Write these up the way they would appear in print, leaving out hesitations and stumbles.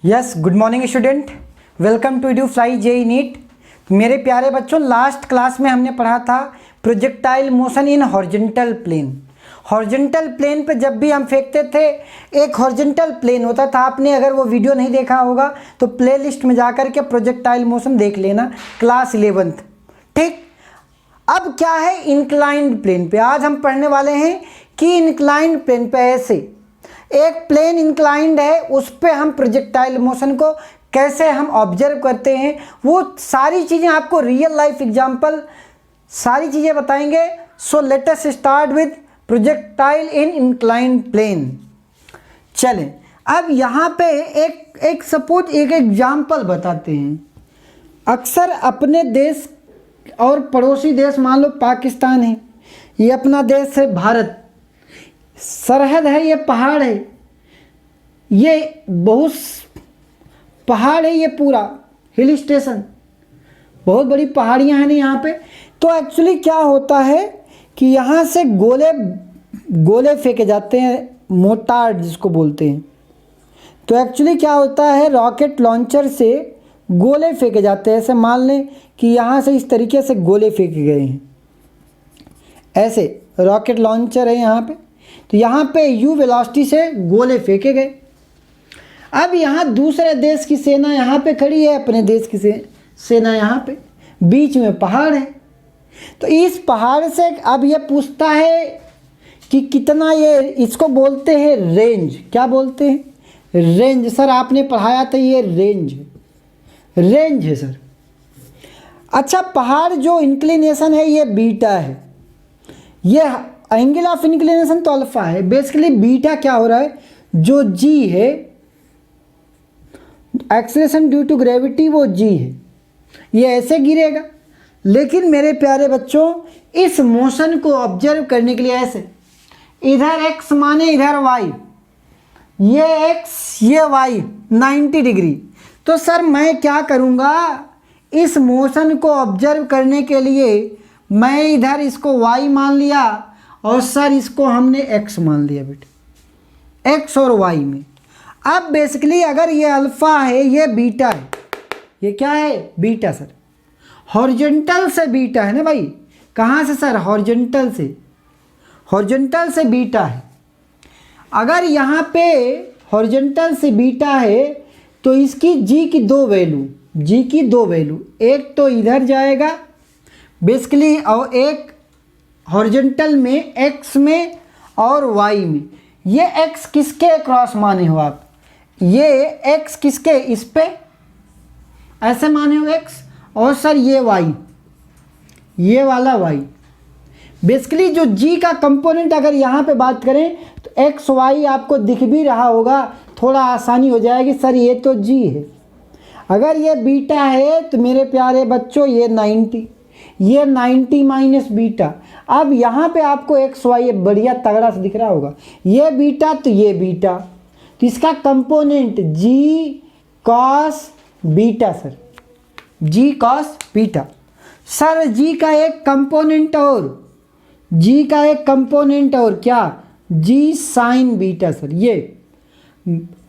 Yes, good morning student. Welcome to do fly JEE NEET. मेरे प्यारे बच्चों, last class में हमने पढ़ा था projectile motion in horizontal plane. Horizontal plane पे जब भी हम फेंकते थे, एक हॉरिजॉन्टल प्लेन होता था। आपने अगर वो वीडियो नहीं देखा होगा तो प्लेलिस्ट में जाकर के प्रोजेक्टाइल मोशन देख लेना, क्लास 11th। ठीक, अब क्या है इंक्लाइंड प्लेन पे आज हम पढ़ने वाले हैं कि इंक्लाइंड प्लेन पे ऐसे एक प्लेन इंक्लाइंड है, उस पे हम प्रोजेक्टाइल मोशन को कैसे हम ऑब्जर्व करते हैं, वो सारी चीज़ें आपको रियल लाइफ एग्जांपल सारी चीज़ें बताएंगे। So let us start with projectile in inclined plane. चलें, अब यहाँ पे एक सपोज एक एग्जांपल बताते हैं। अक्सर अपने देश और पड़ोसी देश, मान लो पाकिस्तान है, ये अपना देश है भारत, सरहद है, ये पहाड़ है, ये बहुत पहाड़ है, ये पूरा हिल स्टेशन, बहुत बड़ी पहाड़ियाँ हैं ना यहाँ पे। तो एक्चुअली क्या होता है कि यहाँ से गोले फेंके जाते हैं, मोटार्ड जिसको बोलते हैं। तो एक्चुअली क्या होता है, रॉकेट लॉन्चर से गोले फेंके जाते हैं। ऐसे मान लें कि यहाँ से इस तरीके से गोले फेंके गए हैं, ऐसे रॉकेट लॉन्चर है यहाँ पे। तो यहाँ पे यू वेलोसिटी से गोले फेंके गए। अब यहाँ दूसरे देश की सेना यहाँ पे खड़ी है, अपने देश की सेना यहाँ पे, बीच में पहाड़ है। तो इस पहाड़ से अब ये पूछता है कि कितना, ये इसको बोलते हैं रेंज। क्या बोलते हैं? रेंज। सर आपने पढ़ाया था, ये रेंज है सर। अच्छा, पहाड़ जो इंक्लिनेशन है ये बीटा है, ये एंगल ऑफ इंक्लिनेशन तो अल्फा है। बेसिकली बीटा क्या हो रहा है, जो जी है एक्सेलरेशन ड्यू टू ग्रेविटी, वो जी है, ये ऐसे गिरेगा। लेकिन मेरे प्यारे बच्चों, इस मोशन को ऑब्जर्व करने के लिए ऐसे, इधर एक्स माने इधर वाई, ये एक्स ये वाई 90 डिग्री। तो सर मैं क्या करूँगा, इस मोशन को ऑब्जर्व करने के लिए मैं इधर इसको वाई मान लिया और सर इसको हमने एक्स मान लिया बेटे, एक्स और वाई में। अब बेसिकली अगर ये अल्फ़ा है, ये बीटा है, ये क्या है बीटा सर। हॉरिजॉन्टल से बीटा है ना भाई, कहाँ से सर, हॉरिजॉन्टल से बीटा है। अगर यहाँ पे हॉरिजॉन्टल से बीटा है तो इसकी जी की दो वैल्यू, एक तो इधर जाएगा बेसिकली, और एक हॉरिजॉन्टल में एक्स में और वाई में। ये एक्स किसके क्रॉस माने हो आप, ये एक्स किसके, इस पे ऐसे माने हो एक्स, और सर ये वाई, ये वाला वाई। बेसिकली जो जी का कंपोनेंट अगर यहाँ पे बात करें तो एक्स वाई आपको दिख भी रहा होगा, थोड़ा आसानी हो जाएगी। सर ये तो जी है, अगर ये बीटा है तो मेरे प्यारे बच्चों ये 90, ये 90 माइनस बीटा। अब यहाँ पे आपको एक्स वाई बढ़िया तगड़ा से दिख रहा होगा, ये बीटा तो ये बीटा, तो इसका कंपोनेंट जी कॉस बीटा सर, जी कॉस बीटा। सर जी का एक कंपोनेंट और क्या, जी साइन बीटा सर। ये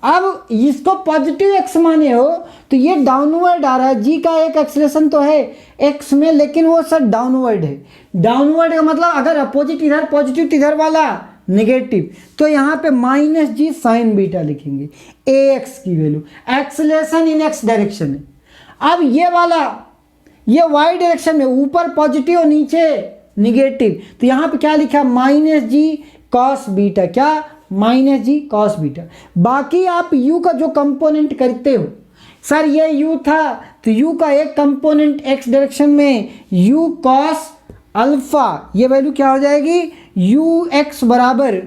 अब इसको पॉजिटिव एक्स माने हो तो ये डाउनवर्ड आ रहा है। जी का एक एक्सेलरेशन तो है एक्स में, लेकिन वो सर डाउनवर्ड है। डाउनवर्ड का मतलब अगर अपोजिट इधर पॉजिटिव तो इधर वाला नेगेटिव, तो यहाँ पे माइनस जी साइन बीटा लिखेंगे। ए एक्स की value, acceleration in x direction है। अब ये वाला ये वाई डायरेक्शन में, ऊपर पॉजिटिव और नीचे निगेटिव, तो यहाँ पे क्या लिखा, माइनस जी कॉस बीटा। क्या, माइनस जी कॉस बीटा। बाकी आप u का जो कंपोनेंट करते हो, सर ये u था तो u का एक कंपोनेंट x डायरेक्शन में u कॉस अल्फा, ये वैल्यू क्या हो जाएगी, ux बराबर,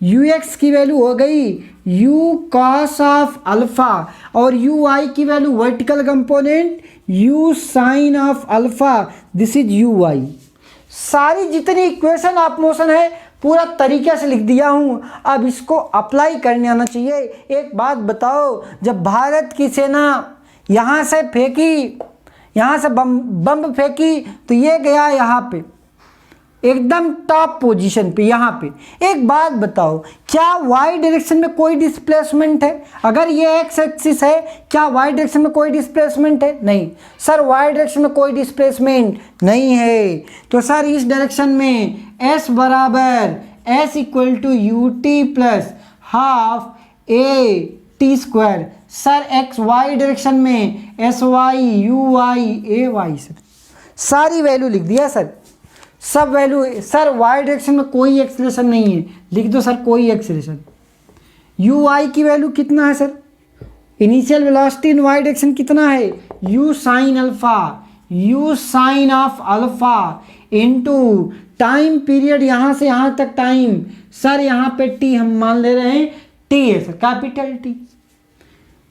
ux की वैल्यू हो गई u कॉस ऑफ अल्फा, और uy की value vertical component u sine of alpha, this is uy। सारी जितनी इक्वेशन ऑफ मोशन है पूरा तरीके से लिख दिया हूँ, अब इसको अप्लाई करने आना चाहिए। एक बात बताओ, जब भारत की सेना यहाँ से फेंकी, यहाँ से बम फेंकी तो ये गया यहाँ पे, एकदम टॉप पोजीशन पे यहाँ पे। एक बात बताओ, क्या वाई डायरेक्शन में कोई डिस्प्लेसमेंट है? अगर ये एक्स एक्सिस है, क्या वाई डायरेक्शन में कोई डिस्प्लेसमेंट है? नहीं सर, वाई डायरेक्शन में कोई डिस्प्लेसमेंट नहीं है। तो सर इस डायरेक्शन में एस बराबर S equal to U T plus half A T square. Sir X Y direction में S Y U Y A Y, sir सारी वैल्यू लिख दिया सर, सब वैल्यू। सर वाई डायरेक्शन में कोई एक्सेलरेशन नहीं है, लिख दो सर कोई एक्सेलरेशन। यू वाई की वैल्यू कितना है sir? Initial velocity in Y direction कितना है? U sine alpha, u sine of alpha into time period यहाँ से यहाँ तक टाइम। सर यहाँ पे टी हम मान ले रहे हैं, टी है सर कैपिटल टी।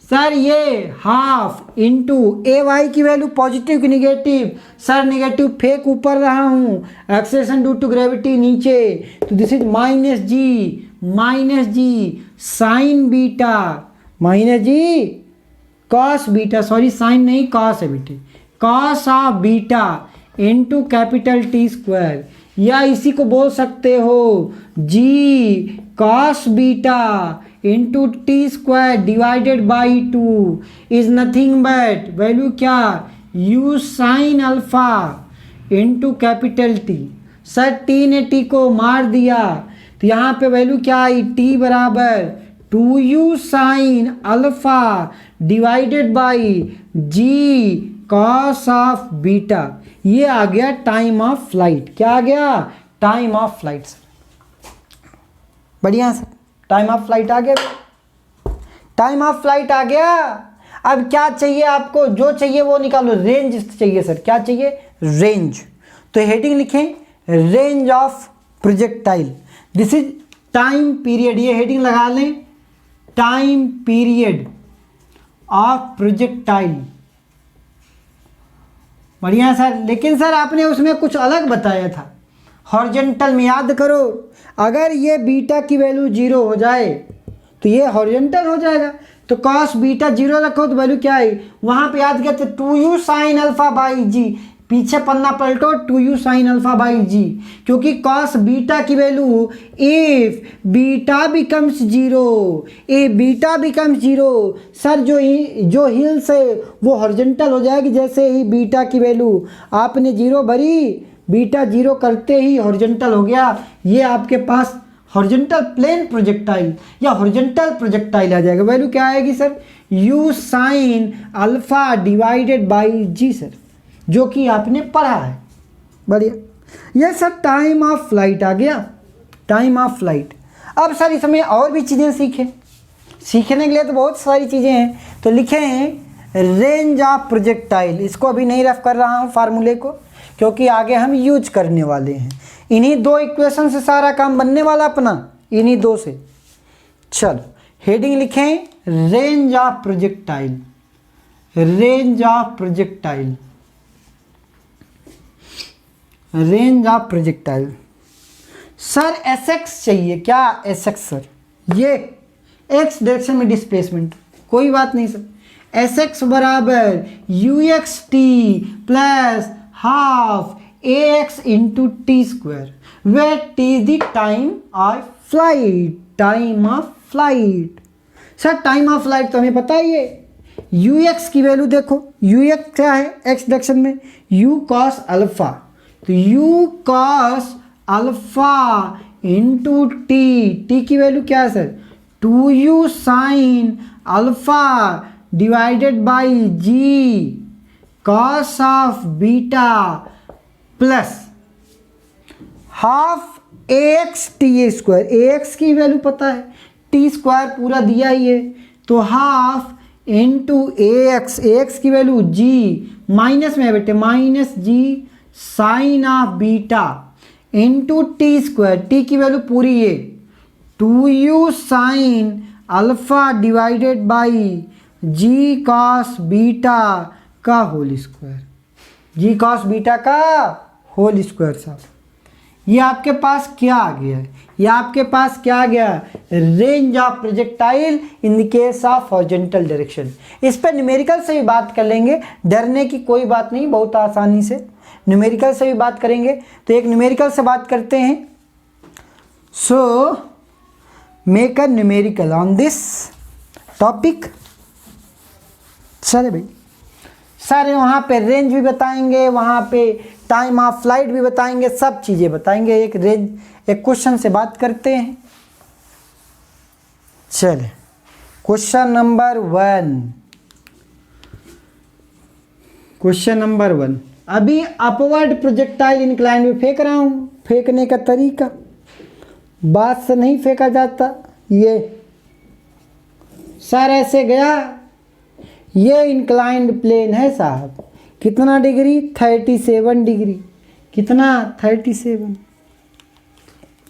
सर ये हाफ इंटू ए वाई की वैल्यू पॉजिटिव की निगेटिव? सर निगेटिव फेक ऊपर रहा हूँ, एक्सेलरेशन ड्यू टू ग्रेविटी नीचे, तो this is minus ji sine beta, minus ji cos beta, sorry sine नहीं कॉस है बेटे, cos of beta into capital T square, या इसी को बोल सकते हो G cos beta into T square divided by 2 is nothing but value क्या? You sine alpha into capital T. Sir T ने टी को मार दिया, तो यहाँ पे वैल्यू क्या आई? टी बराबर 2u sine alpha divided by g cos of beta. ये आ गया टाइम ऑफ फ्लाइट। क्या आ गया? Time of flight. सर बढ़िया सर, टाइम ऑफ फ्लाइट आ गया, टाइम ऑफ फ्लाइट आ गया। अब क्या चाहिए आपको? जो चाहिए वो निकालो, रेंज चाहिए सर। क्या चाहिए? रेंज। तो हेडिंग लिखें range of projectile, this is time period, ये हेडिंग लगा लें टाइम पीरियड ऑफ प्रोजेक्टाइल। बढ़िया सर, लेकिन सर आपने उसमें कुछ अलग बताया था हॉरिजॉन्टल में, याद करो। अगर ये बीटा की वैल्यू 0 हो जाए तो ये हॉरिजॉन्टल हो जाएगा, तो कॉस बीटा 0 रखो तो वैल्यू क्या है? वहाँ पे याद किया तो 2u साइन अल्फा बाई जी, पीछे पन्ना पलटो 2u साइन अल्फा बाई जी, क्योंकि कॉस बीटा की value if beta becomes 0, A beta becomes 0, sir जो हिल्स है वो हॉरिजॉन्टल हो जाएगी। जैसे ही बीटा की वैल्यू आपने 0 भरी, बीटा 0 करते ही हॉरिजॉन्टल हो गया। ये आपके पास हॉरिजॉन्टल प्लेन प्रोजेक्टाइल या हॉरिजॉन्टल प्रोजेक्टाइल आ जाएगा। वैल्यू क्या आएगी sir? U sine alpha divided by g sir, जो कि आपने पढ़ा है। बढ़िया, ये सर टाइम ऑफ फ्लाइट आ गया, टाइम ऑफ फ्लाइट। अब सर इसमें और भी चीज़ें सीखें, सीखने के लिए तो बहुत सारी चीज़ें हैं, तो लिखें रेंज ऑफ प्रोजेक्टाइल। इसको अभी नहीं रफ कर रहा हूँ फार्मूले को, क्योंकि आगे हम यूज करने वाले हैं। इन्हीं 2 इक्वेशन से सारा काम बनने वाला अपना, इन्हीं 2 से। चलो हेडिंग लिखें range of projectile, range of projectile, range of projectile. Sir Sx चाहिए। क्या Sx सर? ये x डायरेक्शन में डिस्प्लेसमेंट, कोई बात नहीं सर। Sx बराबर ux t plus half ax into T square, where t is the time of flight, time of flight. Sir time of flight तो हमें पता ही है। ux की वैल्यू देखो, ux क्या है x डायरेक्शन में? u cos अल्फा, तो u cos अल्फा इंटू टी की वैल्यू क्या है sir? 2u sine alpha divided by g cos of beta plus half ax t square. ax की वैल्यू पता है, टी स्क्वायर पूरा दिया ही है, तो हाफ इंटू ax की वैल्यू g, माइनस में है बेटे minus ji sine of beta into T square, t की वैल्यू पूरी है 2u sine alpha divided by g cos beta का whole square, g cos beta का होल स्क्वायर। साहब ये आपके पास क्या आ गया है? ये आपके पास क्या आ गया? Range of projectile in the case of horizontal direction. इस पर न्यूमेरिकल से भी बात कर लेंगे, डरने की कोई बात नहीं, बहुत आसानी से न्यूमेरिकल से भी बात करेंगे। तो एक न्यूमेरिकल से बात करते हैं। So make a numerical on this topic. चले भाई, सारे वहाँ पे रेंज भी बताएंगे, वहाँ पे टाइम ऑफ फ्लाइट भी बताएंगे, सब चीज़ें बताएंगे। एक क्वेश्चन से बात करते हैं। चले क्वेश्चन नंबर 1। क्वेश्चन नंबर 1, अभी अपवर्ड प्रोजेक्टाइल इंक्लाइन में फेंक रहा हूँ। फेंकने का तरीका, बात से नहीं फेंका जाता। ये सर ऐसे गया, ये इंक्लाइंड प्लेन है साहब, कितना डिग्री? 37 डिग्री। कितना? 37।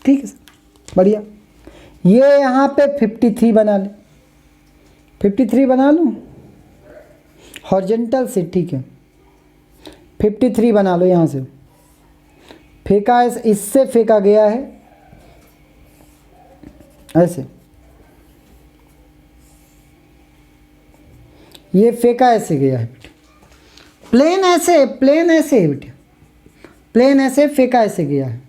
ठीक है सर, बढ़िया। ये यहाँ पे 53 बना ले, 53 बना लूँ हॉरिजॉन्टल से, ठीक है 53 बना लो। यहाँ से फेंका है, इससे फेंका गया है ऐसे, ये फेंका ऐसे गया है बेटे, प्लेन ऐसे, प्लेन ऐसे है बेटे, प्लेन ऐसे फेंका ऐसे गया है।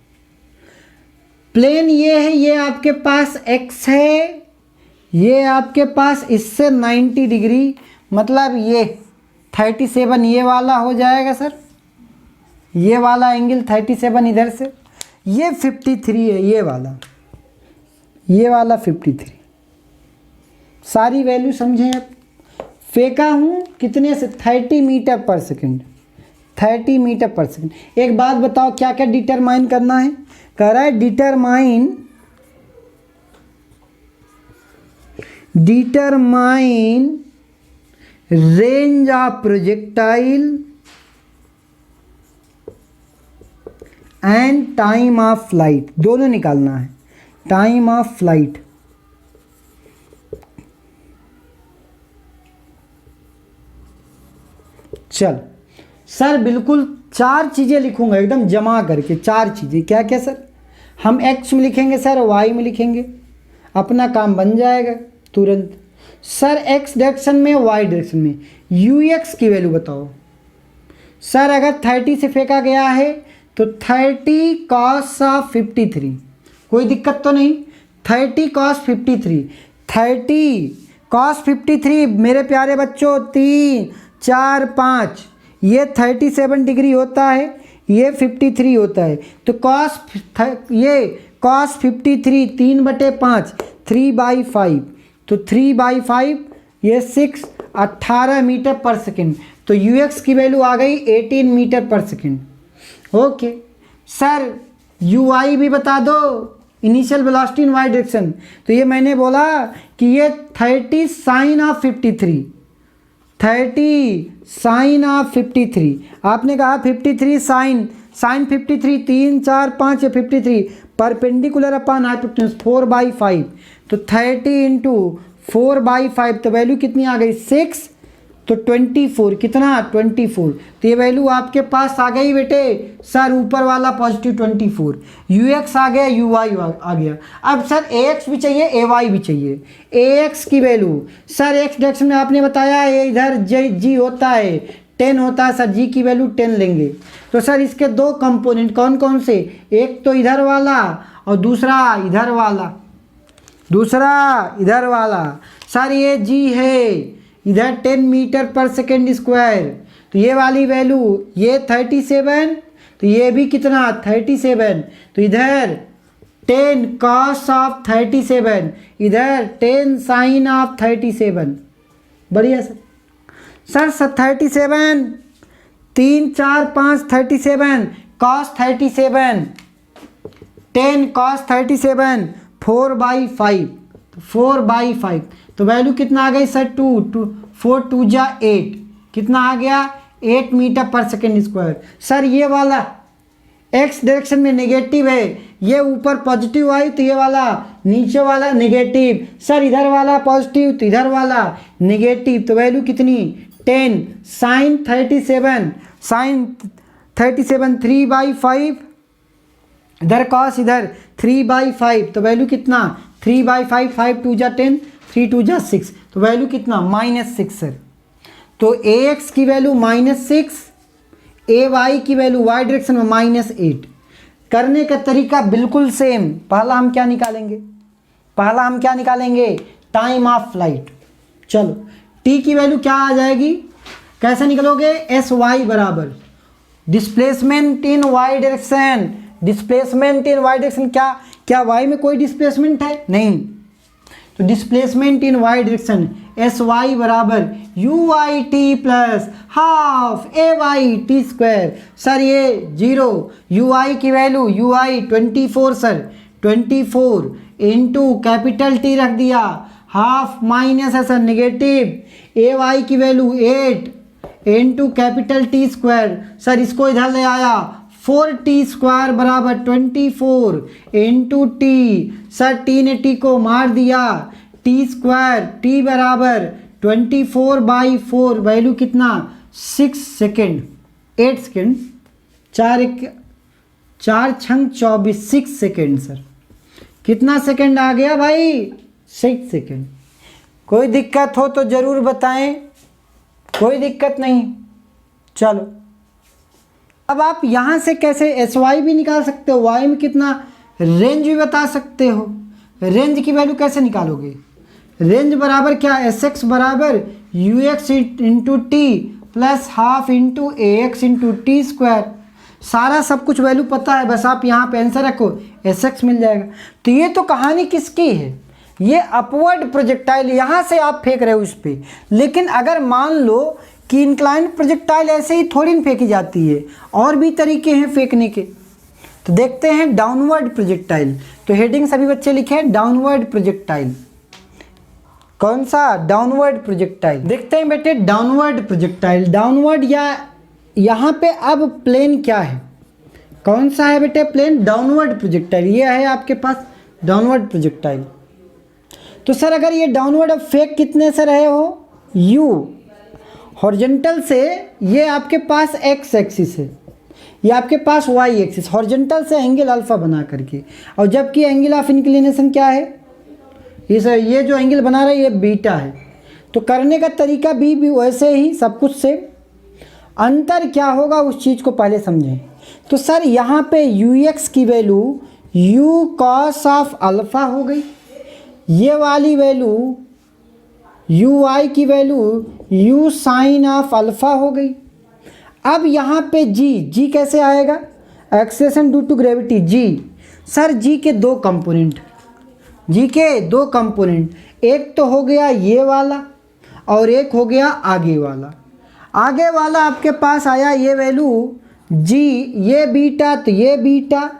प्लेन ये है, ये आपके पास x है, ये आपके पास इससे 90 डिग्री, मतलब ये 37 ये वाला हो जाएगा सर, ये वाला एंगल 37 इधर से, ये 53 है, ये वाला 53। सारी वैल्यू समझें आप। फेंका हूँ कितने से? 30 मीटर पर सेकंड, 30 मीटर पर सेकंड। एक बात बताओ, क्या क्या डिटरमाइन करना है? कह रहा है determine range of projectile and time of flight, दोनों निकालना है। टाइम ऑफ फ्लाइट, चल सर बिल्कुल 4 चीज़ें लिखूंगा एकदम जमा करके। 4 चीज़ें क्या क्या सर? हम x में लिखेंगे सर, y में लिखेंगे, अपना काम बन जाएगा तुरंत। सर x डायरेक्शन में, y डायरेक्शन में, ux की वैल्यू बताओ। सर अगर 30 से फेंका गया है तो 30 cos ऑफ 53, कोई दिक्कत तो नहीं? 30 cos 53, 30 cos 53 मेरे प्यारे बच्चों 3 4 5, ये 37 डिग्री होता है, ये 53 होता है। तो ये cos 53 3/5, 3/5, तो 3/5 ये 6, 18 मीटर पर सेकेंड। तो ux की वैल्यू आ गई 18 मीटर पर सेकेंड। ओके सर uy भी बता दो, initial velocity in Y direction. तो ये मैंने बोला कि ये 30 साइन ऑफ 53, 30 साइन ऑफ 53। आपने कहा 53 साइन 53, 3 4 5 या 53 परपेंडिकुलर अपॉन हाइपोटेन्यूज 4/5, तो 30 इंटू 4/5, तो वैल्यू कितनी आ गई? 6, तो 24। कितना? 24। तो ये वैल्यू आपके पास आ गई बेटे सर, ऊपर वाला पॉजिटिव 24, ux आ गया, uy आ गया। अब सर ax भी चाहिए, ay भी चाहिए। ax की वैल्यू सर x डायरेक्शन में आपने बताया इधर g होता है 10 होता है सर, g की वैल्यू 10 लेंगे। तो सर इसके 2 कंपोनेंट कौन कौन से? एक तो इधर वाला और दूसरा इधर वाला, सर ये g है इधर 10 मीटर पर सेकेंड स्क्वायर, तो ये वाली वैल्यू ये 37, तो ये भी कितना? 37, तो इधर 10 cos ऑफ 37, इधर 10 साइन ऑफ 37। बढ़िया सर 37, 3 4 5 37 cos 37, 10 cos 37, 4/5, 4/5, तो वैल्यू कितना आ गई सर? 4 2 जा 8, कितना आ गया? 8 मीटर पर सेकेंड स्क्वायर। सर ये वाला x डायरेक्शन में नेगेटिव है, ये ऊपर पॉजिटिव आई तो ये वाला नीचे वाला नेगेटिव। सर इधर वाला पॉजिटिव तो इधर वाला नेगेटिव, तो वैल्यू कितनी? 10 साइन 37, 3/5, इधर cos इधर 3/5, तो वैल्यू कितना? 3/5, 5 2 जा 10, 3 2 जा 6, तो वैल्यू कितना? -6 सर। तो ax की वैल्यू -6, ए वाई की वैल्यू वाई डायरेक्शन में -8। करने का तरीका बिल्कुल सेम। पहला हम क्या निकालेंगे? Time of flight. चलो टी की वैल्यू क्या आ जाएगी, कैसे निकलोगे? एस वाई बराबर displacement in Y direction. Displacement in Y direction, क्या वाई में कोई डिस्प्लेसमेंट है? नहीं। तो displacement in Y direction S Y बराबर U Y T plus half ए वाई टी स्क्वायर। सर ये 0, यू आई की value you I 24 sir, 24 into capital T रख दिया, हाफ माइनस है सर नेगेटिव, ए वाई की value 8 into capital T square. Sir इसको इधर ले आया, 4t स्क्वायर बराबर 24 इंटू टी। सर टी ने टी को मार दिया, टी स्क्वायर टी बराबर 24/4 वैल्यू कितना 6 सेकेंड 8 सेकेंड 4 छंग 24 6 सेकेंड। सर कितना सेकेंड आ गया भाई? 6 सेकेंड। कोई दिक्कत हो तो ज़रूर बताएं, कोई दिक्कत नहीं। चलो अब आप यहाँ से कैसे एस वाई भी निकाल सकते हो, वाई में कितना रेंज भी बता सकते हो। रेंज की वैल्यू कैसे निकालोगे? रेंज बराबर क्या, एस एक्स बराबर you x into T plus half into A x into T square. सारा सब कुछ वैल्यू पता है, बस आप यहाँ पे आंसर रखो, एस एक्स मिल जाएगा। तो ये तो कहानी किसकी है? ये अपवर्ड प्रोजेक्टाइल, यहाँ से आप फेंक रहे हो उस पर। लेकिन अगर मान लो कि इंक्लाइंड प्रोजेक्टाइल ऐसे ही थोड़ी न फेंकी जाती है, और भी तरीके हैं फेंकने के। तो देखते हैं डाउनवर्ड प्रोजेक्टाइल। तो हेडिंग सभी बच्चे लिखे डाउनवर्ड प्रोजेक्टाइल। कौन सा? Downward projectile. देखते हैं बेटे डाउनवर्ड प्रोजेक्टाइल। डाउनवर्ड या यहाँ पे अब प्लेन क्या है, कौन सा है बेटे? Plane downward projectile. ये है आपके पास डाउनवर्ड प्रोजेक्टाइल। तो सर अगर ये डाउनवर्ड, अब फेंक कितने से रहे हो? यू हॉरिजॉन्टल से, ये आपके पास एक्स एक्सिस है, ये आपके पास वाई एक्सिस, हॉरिजॉन्टल से एंगल अल्फा बना करके। और जबकि एंगल ऑफ इंक्लिनेशन क्या है? ये जो एंगल बना रहा है ये बीटा है। तो करने का तरीका भी वैसे ही, सब कुछ से। अंतर क्या होगा उस चीज़ को पहले समझें। तो सर यहाँ पे यू एक्स की value u cos of alpha हो गई, ये वाली वैल्यू यू आई की value u sine of alpha हो गई। अब यहाँ पे जी कैसे आएगा? Acceleration due to gravity g. Sir g के दो कंपोनेंट, एक तो हो गया ये वाला और एक हो गया आगे वाला। आगे वाला आपके पास आया ये वैल्यू जी, ये बीटा, तो ये beta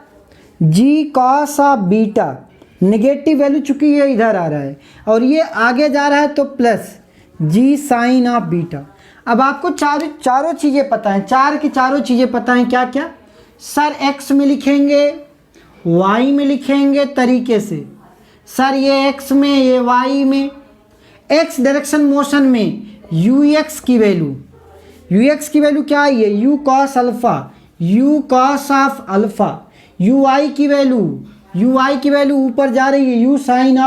g cos of beta, negative value चूँकि ये इधर आ रहा है और ये आगे जा रहा है तो plus g sine of beta. अब आपको चारों चीज़ें पता हैं, चारों चीज़ें पता हैं। क्या क्या? सर एक्स में लिखेंगे, वाई में लिखेंगे तरीके से। सर ये एक्स में, ये वाई में। एक्स डायरेक्शन मोशन में यू एक्स की वैल्यू क्या है? ये u cos alpha, u cos of alpha. U आई की वैल्यू ऊपर जा रही है, यू साइन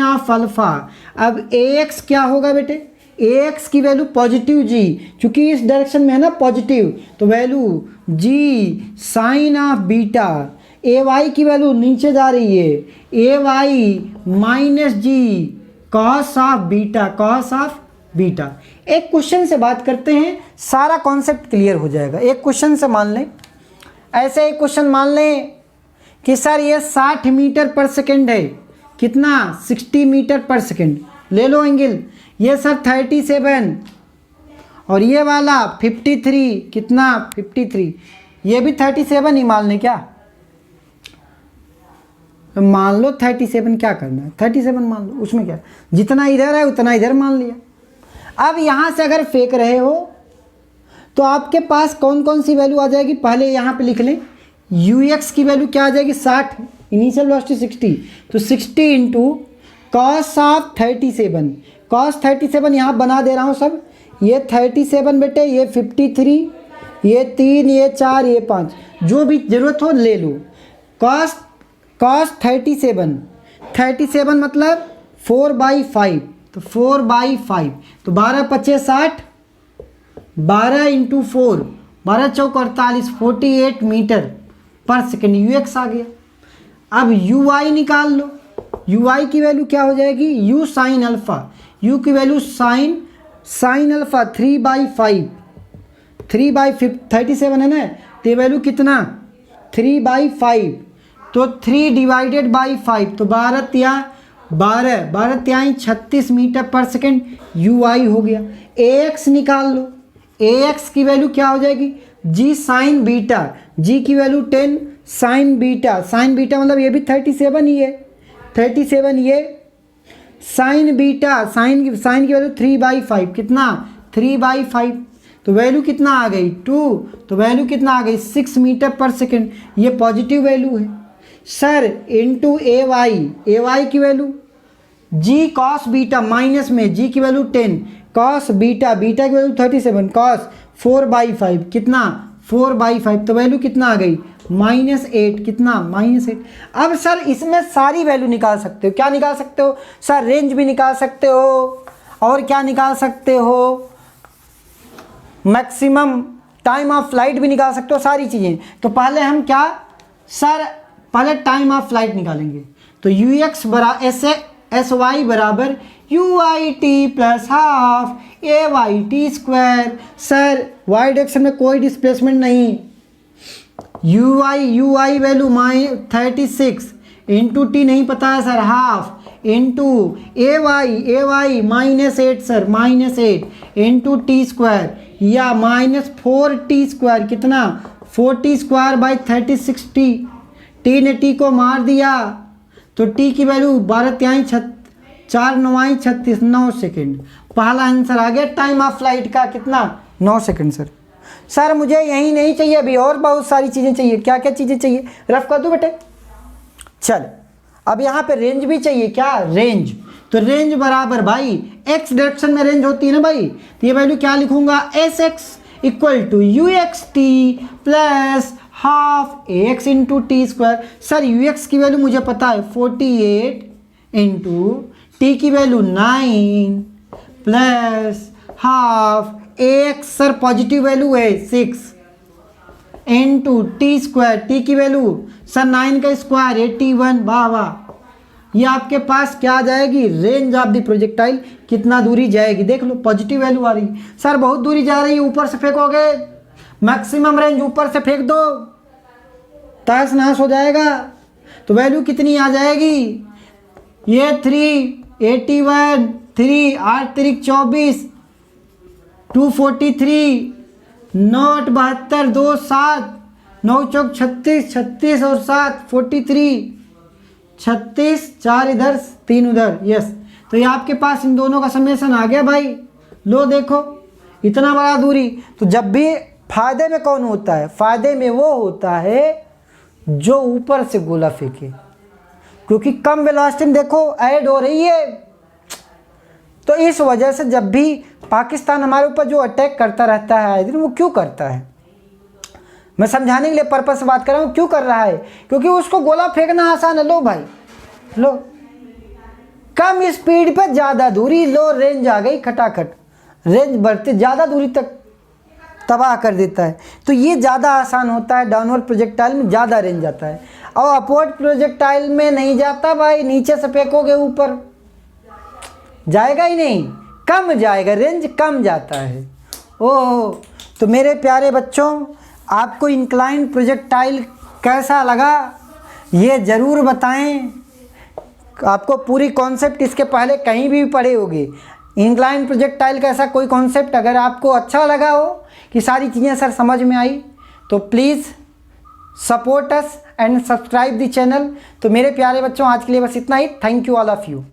ऑफ अल्फ़ा। अब ए एक्स क्या होगा बेटे? ए एक्स की वैल्यू पॉजिटिव जी, क्योंकि इस डायरेक्शन में है ना पॉजिटिव, तो value g sine of beta. A Y की वैल्यू नीचे जा रही है, a y minus ji cos of beta. एक क्वेश्चन से बात करते हैं, सारा कॉन्सेप्ट क्लियर हो जाएगा। एक क्वेश्चन से मान लें, ऐसे एक क्वेश्चन मान लें कि सर ये 60 मीटर पर सेकेंड है, कितना? 60 मीटर पर सेकेंड। ले लो एंगल, ये सर 37 और ये वाला 53, कितना? 53। ये भी 37 ही मान लें क्या? मान लो 37, क्या करना है? 37 मान लो, उसमें क्या, जितना इधर है उतना इधर मान लिया। अब यहाँ से अगर फेंक रहे हो तो आपके पास कौन कौन सी वैल्यू आ जाएगी? पहले यहाँ पे लिख लें, यू एक्स की वैल्यू क्या आ जाएगी? 60, इनिशियल वेलोसिटी 60, तो 60 इंटू कॉस ऑफ 37। कॉस 37 यहाँ बना दे रहा हूँ सब, ये 37 बेटे, ये 53, ये 3, ये 4, ये 5, जो भी ज़रूरत हो ले लो। कॉस 37 मतलब 4/5, तो 4/5, तो 12 × 5 = 60, 12 इंटू 4, 12 चौक 48, 48 मीटर पर सेकेंड यू एक्स आ गया। अब यू आई निकाल लो। यू आई की वैल्यू क्या हो जाएगी, यू साइन अल्फ़ा, यू की वैल्यू साइन अल्फ़ा 3/5, 3/37 है ना, तो ये वैल्यू कितना 3/5, तो 3 डिवाइडेड बाई 5, तो 12 त्याई 36 मीटर पर सेकेंड यू आई हो गया। ए एक्स निकाल लो। ए एक्स की वैल्यू क्या हो जाएगी, जी साइन बीटा, जी की value 10 sign beta, sign beta मतलब ये भी 37 ही है, 37 ये साइन बीटा, साइन की वैल्यू 3/5, कितना 3/5, तो वैल्यू कितना आ गई 2, तो वैल्यू कितना आ गई 6 मीटर पर सेकेंड, ये पॉजिटिव वैल्यू है सर। इनटू ए वाई की वैल्यू जी कॉस बीटा, माइनस में जी की वैल्यू 10 कॉस बीटा, बीटा की वैल्यू 37 कॉस 4/5, कितना 4/5, तो वैल्यू कितना आ गई -8, कितना -8। अब सर इसमें सारी वैल्यू निकाल सकते हो, क्या निकाल सकते हो सर, रेंज भी निकाल सकते हो, और क्या निकाल सकते हो, मैक्सिमम टाइम ऑफ फ्लाइट भी निकाल सकते हो, सारी चीज़ें। तो पहले हम क्या सर, पहले टाइम ऑफ फ्लाइट निकालेंगे। तो यू एक्स एस वाई बराबर u i t plus half A Y T square. Sir y direction में कोई डिस्प्लेसमेंट नहीं, u i value 36 into t नहीं पता है सर, हाफ इंटू ए y -8 sir, -8 into T square या -4t स्क्वायर, कितना 40 square by 36 t ने t को मार दिया, तो टी की वैल्यू 12 त्याई 4 9 36, 9 सेकेंड। पहला आंसर आ गया टाइम ऑफ फ्लाइट का, कितना 9 सेकेंड सर। सर मुझे यही नहीं चाहिए, अभी और बहुत सारी चीज़ें चाहिए। क्या क्या चीज़ें चाहिए, रफ कर दो बेटे। चल अब यहाँ पे रेंज भी चाहिए, क्या रेंज, तो रेंज बराबर भाई एक्स डायरेक्शन में रेंज होती है ना भाई, तो ये वैल्यू क्या लिखूंगा, S x equal to u x t plus half a x into T square. Sir u x की वैल्यू मुझे पता है 48 इंटू टी की value 9 plus half a x sir positive value है 6 इंटू टी स्क्वायर, टी की value sir 9 का square 81, वाह वाह। ये आपके पास क्या आ जाएगी, रेंज ऑफ द प्रोजेक्टाइल, कितना दूरी जाएगी, देख लो पॉजिटिव वैल्यू आ रही। सर बहुत दूरी जा रही है, ऊपर से फेंकोगे, मैक्सिमम रेंज ऊपर से फेंक दो, तहस नहस हो जाएगा, तो वैल्यू कितनी आ जाएगी, ये 381, 3 8 3 24, 243, 9 72 2 7, 9 चौक 36, 36 और 7 43, 36, 4 इधर 3 उधर, यस। तो ये आपके पास इन दोनों का समेसन आ गया भाई। लो देखो इतना बड़ा दूरी, तो जब भी फायदे में कौन होता है, फायदे में वो होता है जो ऊपर से गोला फेंके, क्योंकि कम वेलोसिटी में देखो ऐड हो रही है। तो इस वजह से जब भी पाकिस्तान हमारे ऊपर जो अटैक करता रहता है, वो क्यों करता है, मैं समझाने के लिए पर्पस से बात कर रहा हूँ, क्यों कर रहा है, क्योंकि उसको गोला फेंकना आसान है। लो भाई लो, कम स्पीड पर ज़्यादा दूरी, लो रेंज आ गई खटाखट, रेंज बढ़ते ज़्यादा दूरी तक तबाह कर देता है। तो ये ज़्यादा आसान होता है, डाउनवर्ड प्रोजेक्टाइल में ज़्यादा रेंज आता है, और अपवर्ड प्रोजेक्टाइल में नहीं जाता भाई, नीचे से फेंकोगे ऊपर जाएगा ही नहीं, कम जाएगा, रेंज कम जाता है। ओह, तो मेरे प्यारे बच्चों आपको इंक्लाइन प्रोजेक्टाइल कैसा लगा ये ज़रूर बताएं। आपको पूरी कॉन्सेप्ट इसके पहले कहीं भी पढ़े होगे, इंक्लाइन प्रोजेक्टाइल का ऐसा कोई कॉन्सेप्ट अगर आपको अच्छा लगा हो कि सारी चीज़ें सर समझ में आई, तो please support us and subscribe the channel. तो मेरे प्यारे बच्चों आज के लिए बस इतना ही। Thank you all of you.